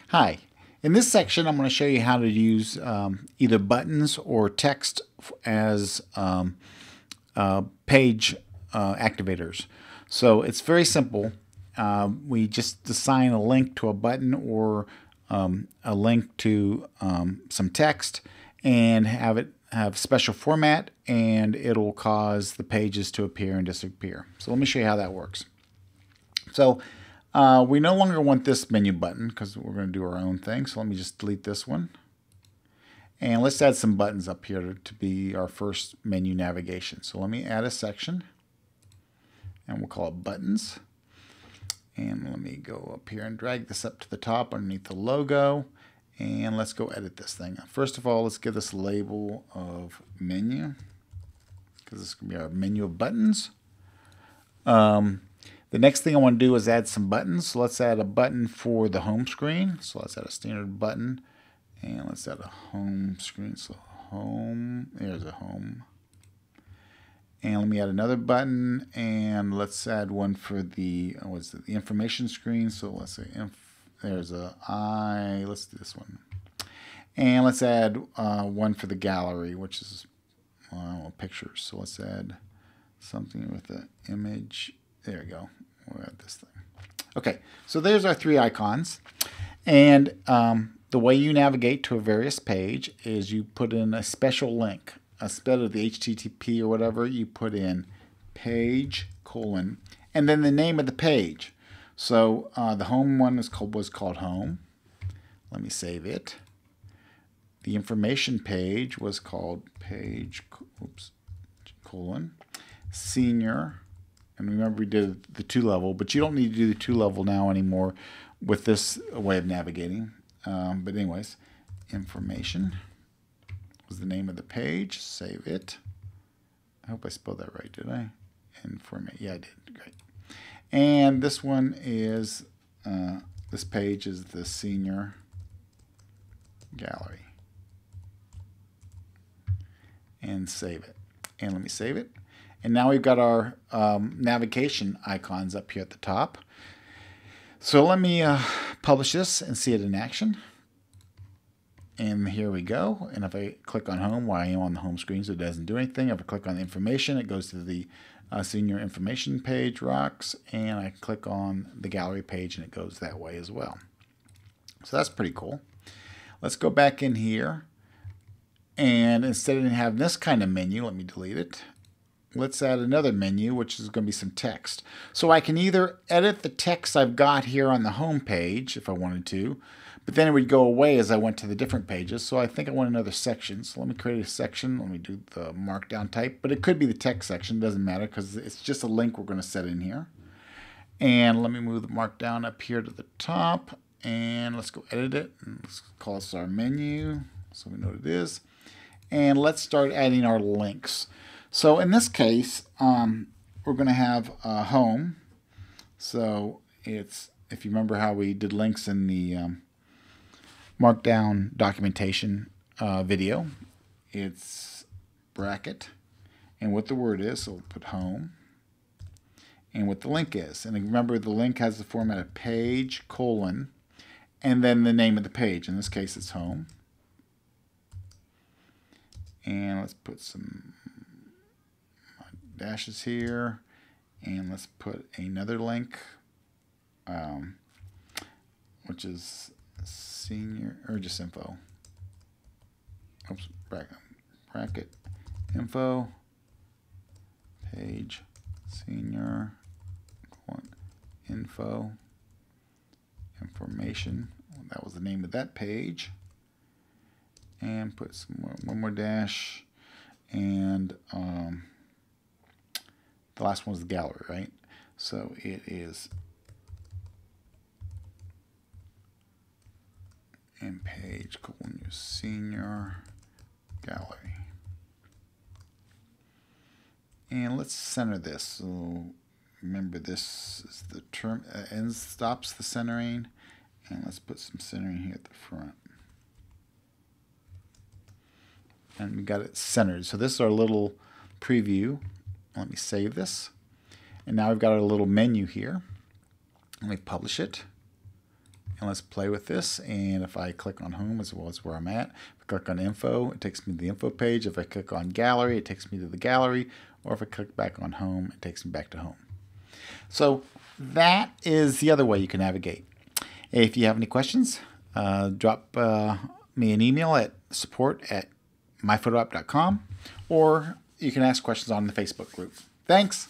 Hi. In this section, I'm going to show you how to use either buttons or text as page activators. So it's very simple. We just assign a link to a button or a link to some text and have it have special format, and it'll cause the pages to appear and disappear. So let me show you how that works. So we no longer want this menu button because we're going to do our own thing. So let me just delete this one. And let's add some buttons up here to be our first menu navigation. So let me add a section, and we'll call it buttons. And let me go up here and drag this up to the top underneath the logo. And let's go edit this thing. First of all, let's give this a label of menu, because this is going to be our menu of buttons. The next thing I want to do is add some buttons. So let's add a button for the home screen. So let's add a standard button. And let's add a home screen. So home, there's a home. And let me add another button. And let's add one for the, what's it, the information screen. So let's say, there's a I, let's do this one. And let's add one for the gallery, which is pictures. So let's add something with the image. There we go. We'll add this thing. Okay, so there's our three icons. And the way you navigate to a various page is you put in a special link. Instead of the HTTP or whatever, you put in page : and then the name of the page. So the home one was called home. Let me save it. The information page was called page : senior. And remember, we did the 2-level, but you don't need to do the 2-level now anymore with this way of navigating. But anyways, information was the name of the page. Save it. I hope I spelled that right, did I? Yeah, I did. Great. And this one is, this page is the senior gallery. And save it. And let me save it. And now we've got our navigation icons up here at the top. So let me publish this and see it in action. And here we go. And if I click on home, well, I am on the home screen, so it doesn't do anything. If I click on the information, it goes to the senior information page, rocks, and I click on the gallery page, and it goes that way as well. So that's pretty cool. Let's go back in here. And instead of having this kind of menu, let me delete it. Let's add another menu, which is going to be some text. So I can either edit the text I've got here on the home page if I wanted to, but then it would go away as I went to the different pages. So I think I want another section. So let me create a section. Let me do the markdown type, but it could be the text section. It doesn't matter because it's just a link we're going to set in here. And let me move the markdown up here to the top, and let's go edit it. And let's call this our menu so we know what it is. And let's start adding our links. So in this case, we're going to have home. So it's, if you remember how we did links in the Markdown documentation video, it's bracket and what the word is. So we'll put home and what the link is. And remember, the link has the format of page : and then the name of the page. In this case, it's home. And let's put some dashes here, and let's put another link, which is senior, or just info. Oops, bracket info page senior info information. That was the name of that page. And put some one more dash, and the last one was the gallery, right? So it is in page : senior gallery. And let's center this. So remember, this is the term ends stops the centering, and let's put some centering here at the front. And we got it centered. So this is our little preview. Let me save this. And now we've got our little menu here. Let me publish it. And let's play with this. And if I click on home as well as where I'm at, if I click on info, it takes me to the info page. If I click on gallery, it takes me to the gallery. Or if I click back on home, it takes me back to home. So that is the other way you can navigate. If you have any questions, drop me an email at support@myphotoapp.com, or you can ask questions on the Facebook group. Thanks.